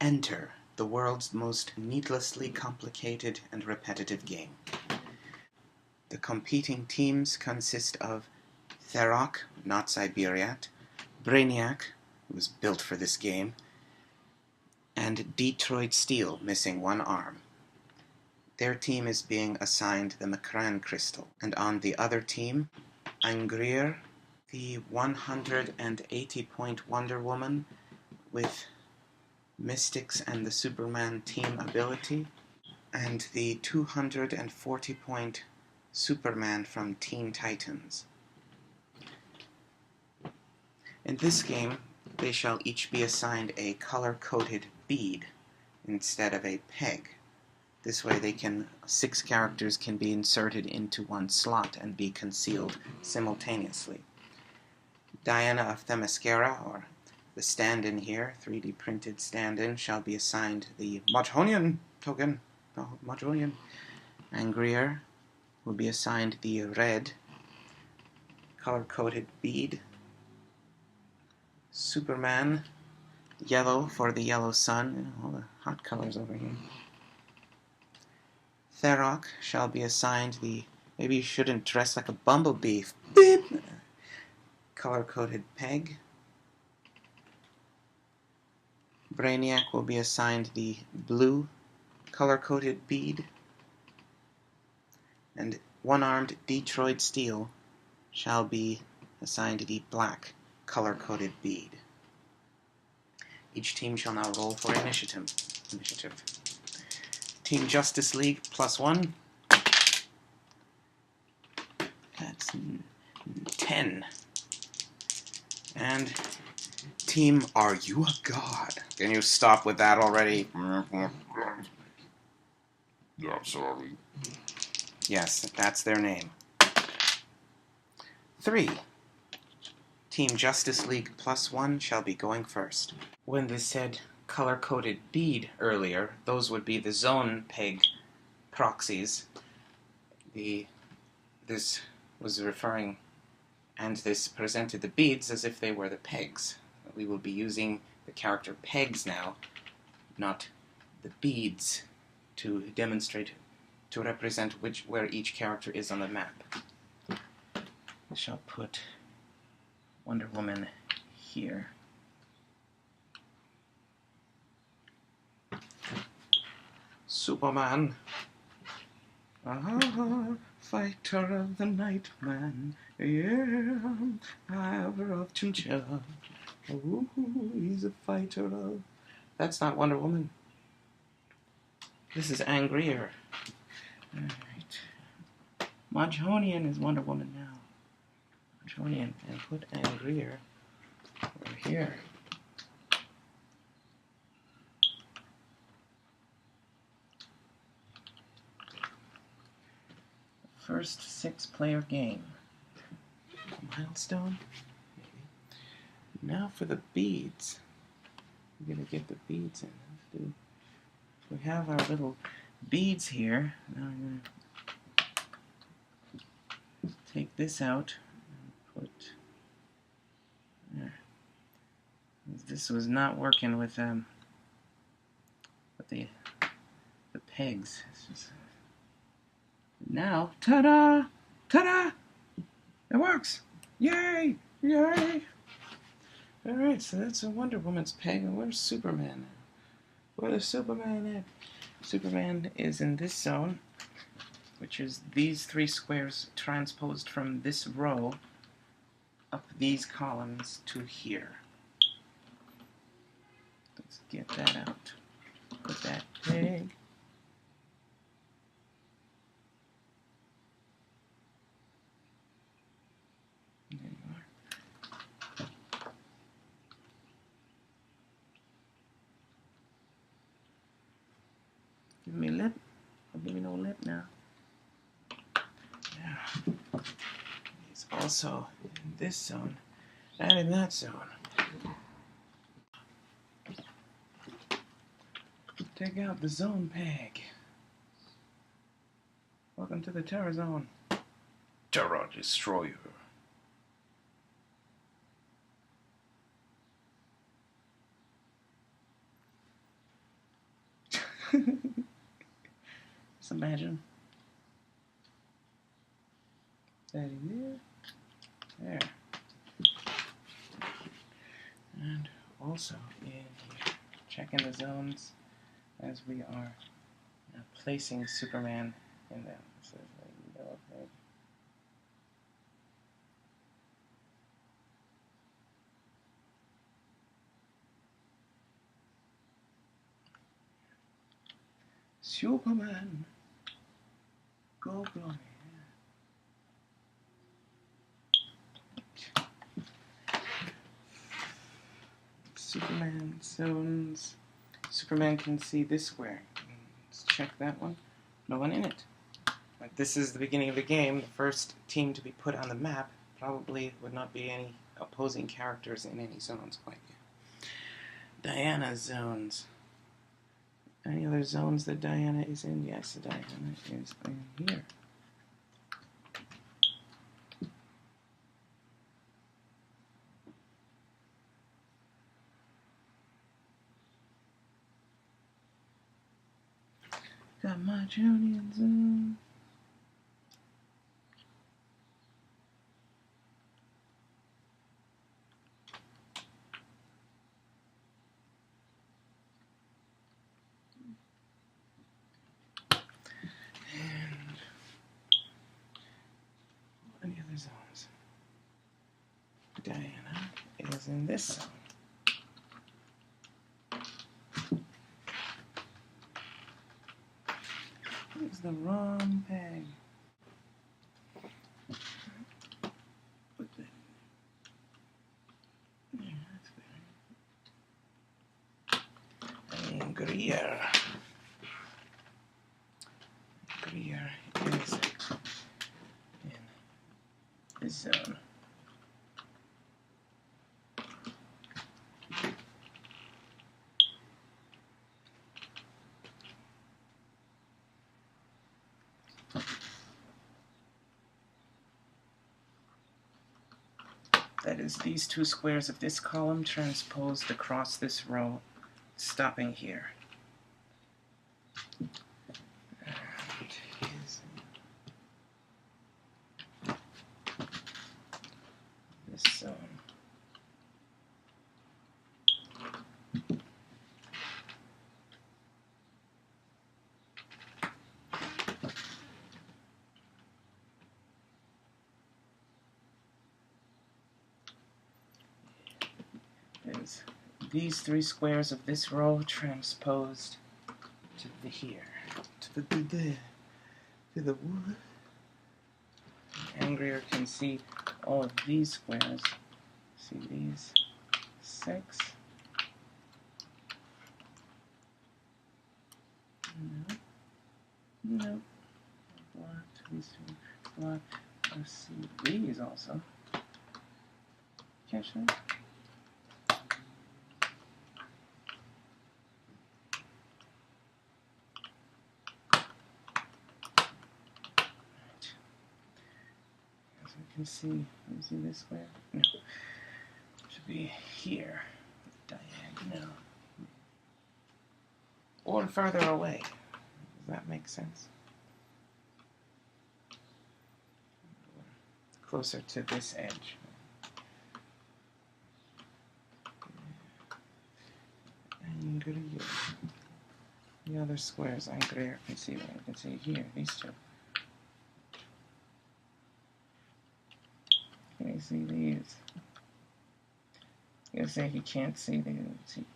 Enter, the world's most needlessly complicated and repetitive game. The competing teams consist of Tharok, not Siberiat, Brainiac, who was built for this game, and Detroit Steel, missing one arm. Their team is being assigned the M'Kraan Crystal, and on the other team, Angreer, the 180-point Wonder Woman with Mystics and the Superman team ability, and the 240-point Superman from Teen Titans. In this game, they shall each be assigned a color-coded bead instead of a peg. This way 6 characters can be inserted into one slot and be concealed simultaneously. Diana of Themyscira, or the stand-in here, 3D printed stand-in, shall be assigned the Majhonian token. Majhonian. Angreer will be assigned the red color-coded bead. Superman, yellow for the yellow sun. All the hot colors over here. Tharok shall be assigned the, maybe you shouldn't dress like a bumblebee, beep, color-coded peg. Brainiac will be assigned the blue color-coded bead. And one-armed Detroit Steel shall be assigned the black color-coded bead. Each team shall now roll for initiative. Team Justice League +1. That's 10. And Team Are You a God? Can you stop with that already? Yeah, I'm sorry. Yes, that's their name. 3. Team Justice League +1 shall be going first. When they said color-coded bead earlier, those would be the zone peg proxies. This was referring, and this presented the beads as if they were the pegs. We will be using the character pegs now, not the beads, to demonstrate, to represent where each character is on the map. I shall put Wonder Woman here. Superman, fighter of the night, man. Yeah, hour of chinchilla. Ooh, he's a fighter of. That's not Wonder Woman. This is Angreer. Alright. Majhonian is Wonder Woman now. Majhonian, and put Angreer over here. First 6-player game. Milestone? Maybe. Now for the beads. We're going to get the beads in. We have our little beads here. Now I'm going to take this out and put there. This was not working with the pegs. Now, ta-da! Ta-da! It works! Yay! Yay! Alright, so that's a Wonder Woman's peg. And where's Superman? Where's Superman at? Superman is in this zone, which is these 3 squares transposed from this row up these columns to here. Let's get that out. Put that peg. There you are. Give me lip. Don't give me no lip now. Yeah. It's also in this zone and in that zone. Take out the zone peg. Welcome to the Terror Zone. Terror Destroyer. Just imagine. There. And also in here, checking the zones as we are placing Superman in them. This is a yellow peg. Superman, go blimey. Superman zones. Superman can see this square. Let's check that one. No one in it. But this is the beginning of the game. The first team to be put on the map probably would not be any opposing characters in any zones quite yet. Diana zones. Any other zones that Diana is in? Yes, Diana is in here. Got my Jonian zone. And any other zones? Diana is in this zone. It's the wrong peg. Put that in there. Yeah, that's better. And Greer. Greer is in this zone. That is these two squares of this column transposed across this row, stopping here. And here's this zone. Is these three squares of this row transposed to the here, to the wood. Angrier can see all of these squares. See these 6. No. Blocked. These two blocked. Let's see these also. Catch that? Can see this square? No. Should be here. Diagonal. Or further away. Does that make sense? Closer to this edge. Angrier. The other squares, Angrier can see what I can see here. These two. Can you see these? You say he can't see these.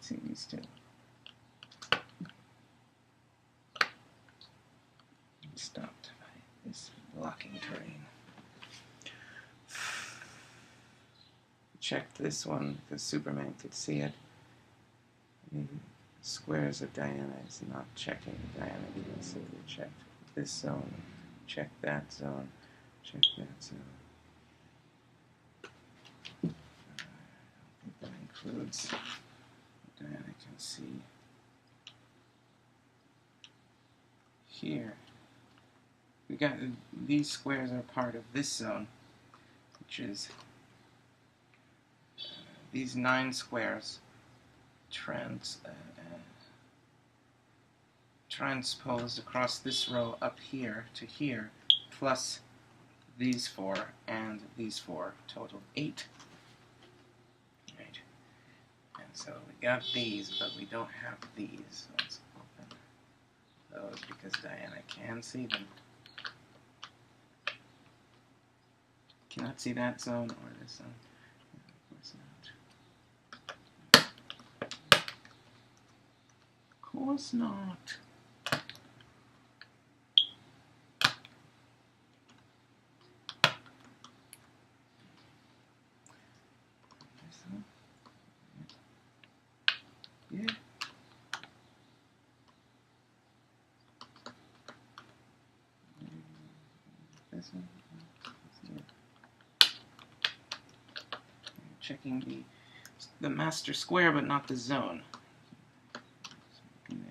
See these two. Stopped by this blocking terrain. Checked this one because Superman could see it. The squares of Diana is not checking. Diana can see it. Checked this zone. Check that zone. Check that zone. That includes Diana can see here. We got these squares are part of this zone, which is these 9 squares transposed across this row up here to here, plus these 4 and these 4, total 8. Right. And so we got these, but we don't have these. So let's open those because Diana can see them. Cannot see that zone or this zone. Of course not. Of course not. Yeah. This one. Checking the master square, but not the zone. In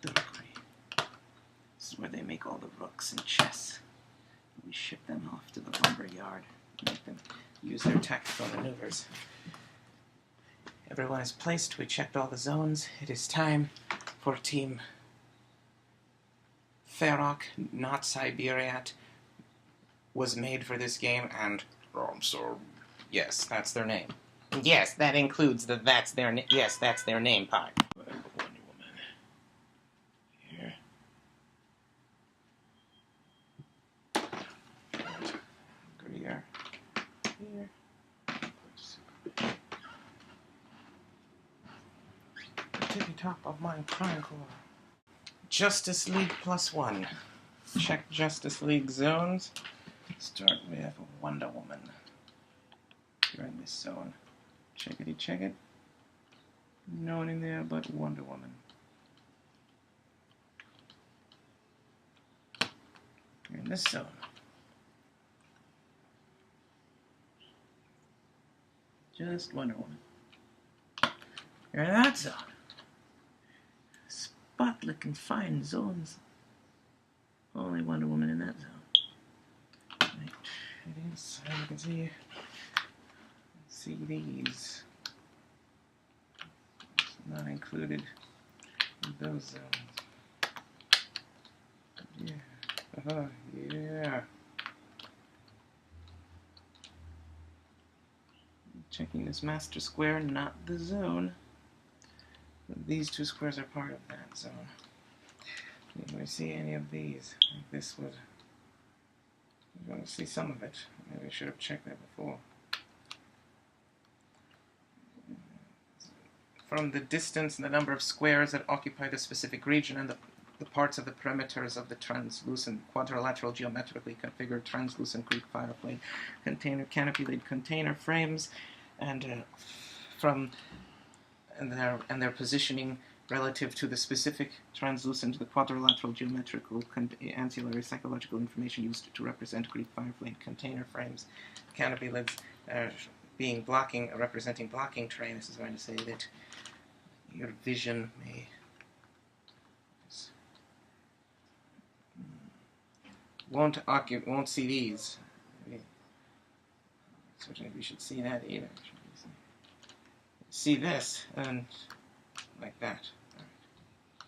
there. This is where they make all the rooks and chess. We ship them off to the lumber yard, make them use their tactical maneuvers. Everyone is placed. We checked all the zones. It is time for Team Ferroc, not Siberiat, was made for this game, and Ramsar. yes, that's their name. Yes, that includes the that's their yes, that's their name part. Wonder Woman. Here. Greer. Here. The tippy top of my crime core. Justice League +1. Check Justice League zones. Start with Wonder Woman. You're in this zone. Checkity check it. No one in there but Wonder Woman. You're in this zone. Just Wonder Woman. You're in that zone. Spotlight confined zones. Only Wonder Woman in that zone. Right. It is. You can see these. It's not included in those zones. Yeah. Yeah. Checking this master square, not the zone. These 2 squares are part of that zone. Did we see any of these? Like this would. We're going to see some of it. Maybe I should have checked that before. From the distance and the number of squares that occupy the specific region and the parts of the perimeters of the translucent quadrilateral geometrically configured translucent Greek fireplate container canopy lid container frames and their positioning relative to the specific translucent, the quadrilateral geometrical ancillary psychological information used to represent Greek fireplate container frames, canopy lids representing blocking terrain. This is going to say that your vision may won't see these. Certainly we should see that either. See this and like that.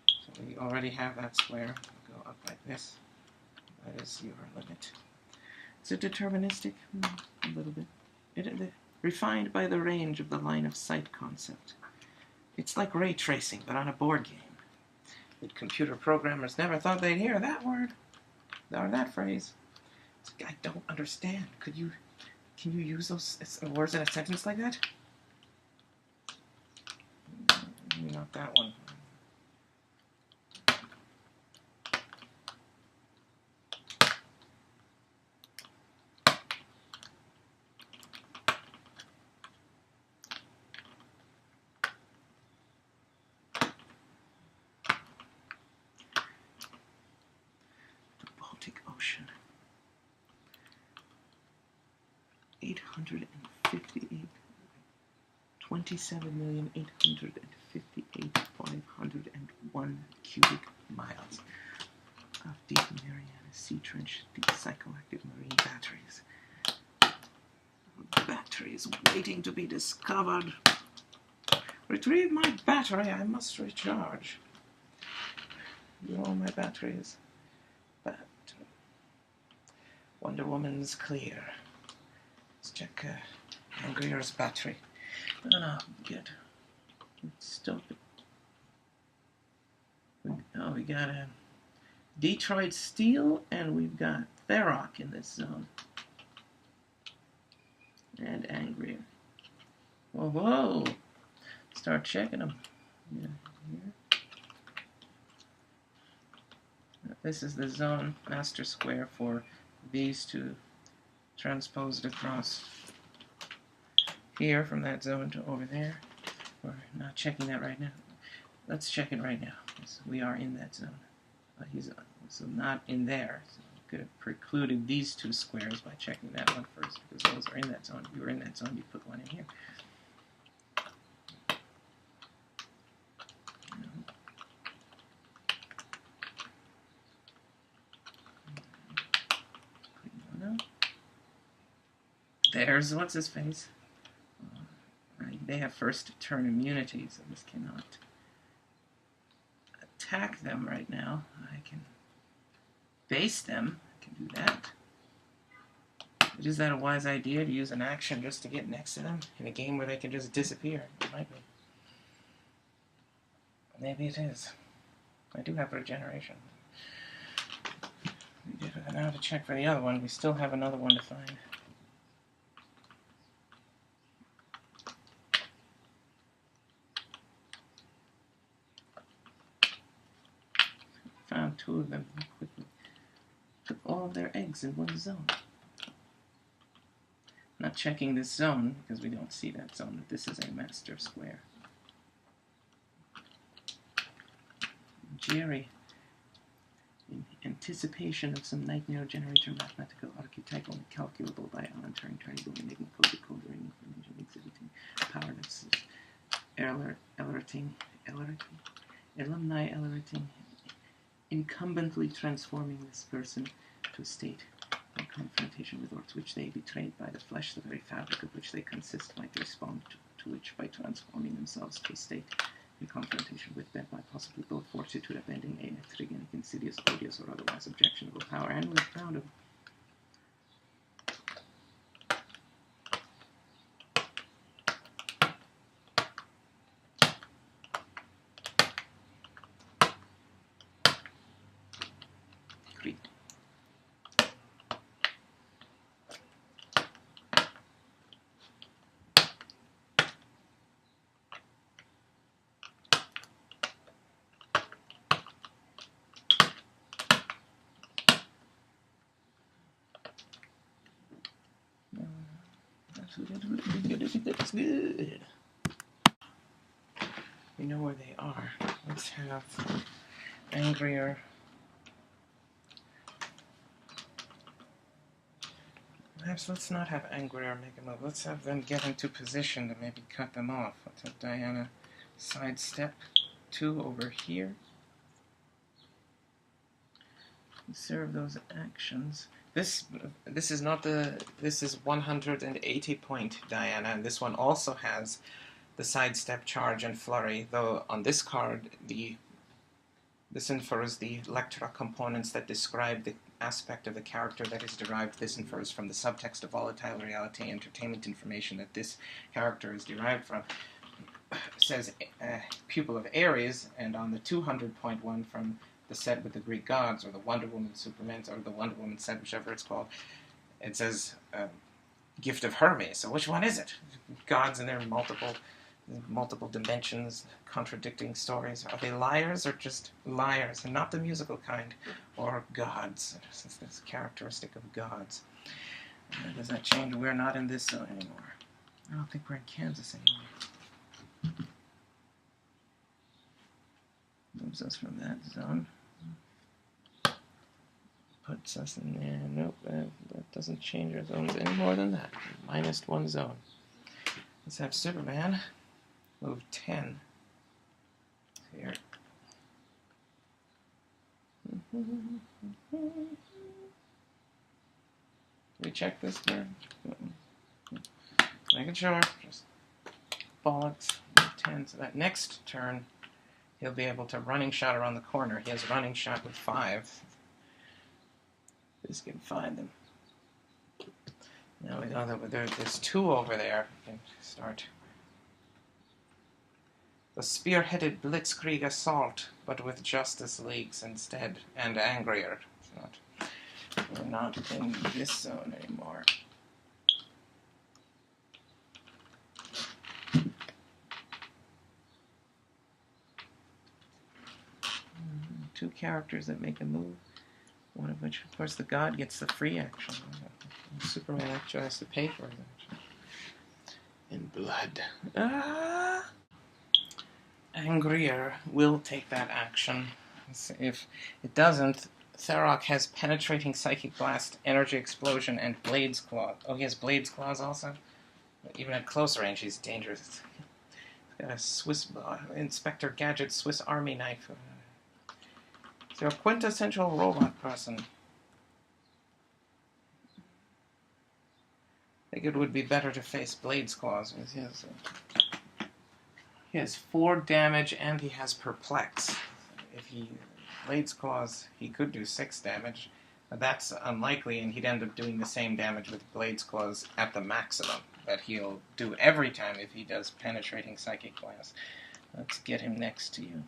So we already have that square. Go up like this. That is your limit. Is it deterministic? A little bit. Refined by the range of the line of sight concept. It's like ray tracing, but on a board game. The computer programmers never thought they'd hear that word, or that phrase. I don't understand. Can you use those words in a sentence like that? Maybe not that one. Ocean. 27,858,501 cubic miles of deep Mariana Sea Trench, deep psychoactive marine batteries. Batteries waiting to be discovered. Retrieve my battery, I must recharge. All my batteries. But Wonder Woman's clear. Let's check Angrier's battery. No, good. Stop it. We got Detroit Steel, and we've got Tharok in this zone. And Angrier. Whoa! Start checking them. Yeah, here. This is the zone master square for these two transposed across here from that zone to over there. We're not checking that right now. Let's check it right now. Yes, we are in that zone. He's so not in there. So we could have precluded these two squares by checking that one first, because those are in that zone. If you were in that zone, you put one in here. There's what's his face. They have first turn immunity, so this cannot attack them right now. I can base them. I can do that. But is that a wise idea to use an action just to get next to them in a game where they can just disappear? It might be. Maybe it is. I do have regeneration. Now to check for the other one. We still have another one to find. Found two of them quickly. Took all of their eggs in one zone. Not checking this zone because we don't see that zone, but this is a master square. Jerry, in anticipation of some nightmare generator mathematical archetype only calculable by Alan Turing, Turing enigma code decoder information exhibiting power that's alumni alerting, incumbently transforming this person to a state in confrontation with orcs which they betrayed by the flesh, the very fabric of which they consist, might respond to which by transforming themselves to a state in confrontation with them by possibly both fortitude upending, aetriganic, insidious, odious, or otherwise objectionable power. And we found him. Great. That's good. We know where they are. Let's have Angrier. Perhaps let's not have Angrier make a move. Let's have them get into position to maybe cut them off. Let's have Diana sidestep 2 over here. Serve those actions. This is not this is 180 point Diana, and this one also has the sidestep, charge, and flurry, though on this card this infers the Lectra components that describe the aspect of the character that is derived. This infers from the subtext of volatile reality entertainment information that this character is derived from. It says pupil of Ares, and on the 200 point one from the set with the Greek gods, or the Wonder Woman Superman, or the Wonder Woman set, whichever it's called, it says gift of Hermes. So which one is it? Gods and their multiple dimensions, contradicting stories. Are they liars or just liars, and not the musical kind, or gods? Since that's characteristic of gods. Does that change? We're not in this zone anymore. I don't think we're in Kansas anymore. Moves us from that zone. Puts us in there. Nope, that doesn't change our zones any more than that. Minus one zone. Let's have Superman move 10 here. We check this there? Making sure. Just bollocks. 10, so that next turn he'll be able to running shot around the corner. He has running shot with 5. This can find them. Now we know that there's 2 over there. We can start the spearheaded blitzkrieg assault, but with Justice Leagues instead, and angrier. We're not in this zone anymore. Two characters that make a move, one of which, of course, the god gets the free action. Superman actually has to pay for his action. In blood. Angrier will take that action. If it doesn't, Tharok has Penetrating Psychic Blast, Energy Explosion, and Blade's Claw. Oh, he has Blade's Claws also? Even at close range, he's dangerous. He's got a Swiss Inspector Gadget Swiss Army knife. So a quintessential robot person. I think it would be better to face Blade's Claws. He has 4 damage and he has Perplex. If he Blade's Claws, he could do 6 damage. But that's unlikely, and he'd end up doing the same damage with Blade's Claws at the maximum that he'll do every time if he does Penetrating Psychic Blast. Let's get him next to you.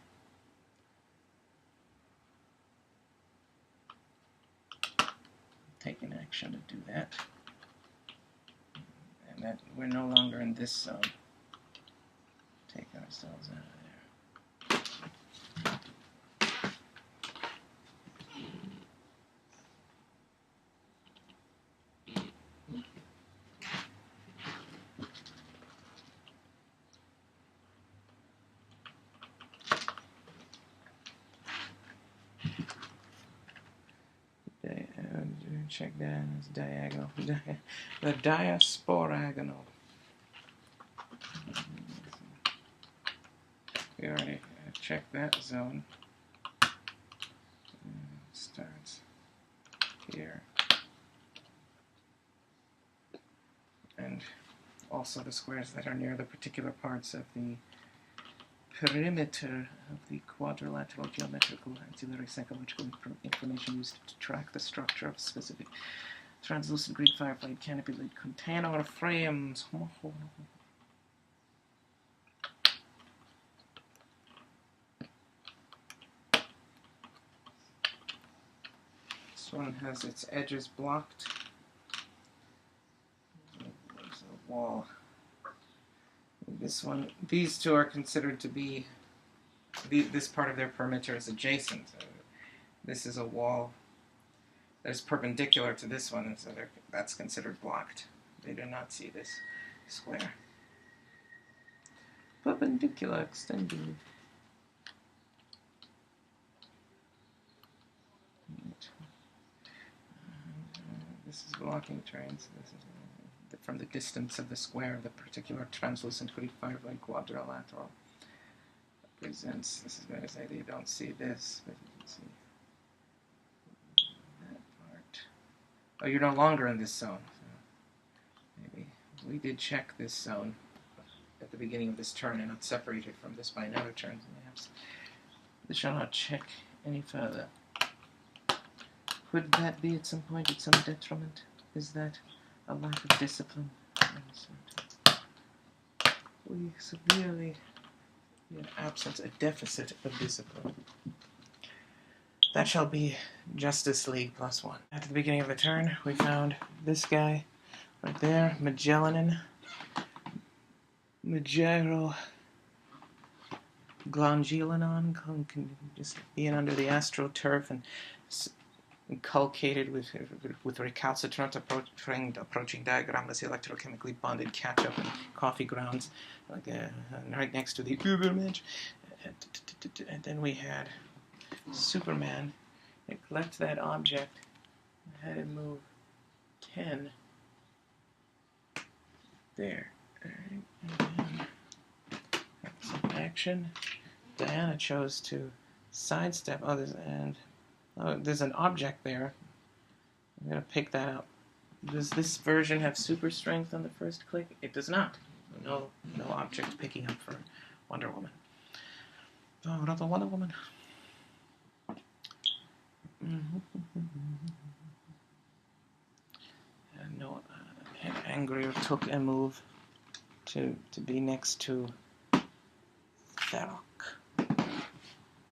Take an action to do that. And that we're no longer in this zone. Take ourselves out of there. Check that as diagonal. The diasporagonal. We already checked that zone. It starts here. And also the squares that are near the particular parts of the perimeter of the quadrilateral geometrical ancillary psychological information used to track the structure of specific translucent Greek fireplate canopy lid container frames. This one has its edges blocked. There's a wall. This one, these two are considered to be, this part of their perimeter is adjacent. This is a wall that is perpendicular to this one, and so that's considered blocked. They do not see this square. Perpendicular extending. This is blocking trains. This is from the distance of the square of the particular translucent Greek fireplate quadrilateral. Represents, this is going to say that you don't see this, but you can see that part. Oh, you're no longer in this zone. So maybe we did check this zone at the beginning of this turn and not separated from this by another turn. Perhaps this shall not check any further. Could that be at some point at some detriment? Is that a lack of discipline? We severely, in absence, a deficit of discipline. That shall be Justice League +1. At the beginning of the turn, we found this guy right there, Magellanin. Magero Glangelanon, just being under the astroturf and inculcated with recalcitrant approaching diagramless electrochemically bonded ketchup and coffee grounds, like right next to the Übermensch. And then we had Superman. Neglect that object. I had him move 10 there. And some action. Diana chose to sidestep others, and there's an object there. I'm going to pick that up. Does this version have super strength on the first click? It does not. No object picking up for Wonder Woman. Oh, another Wonder Woman. And no, Angrier took a move to be next to Tharok.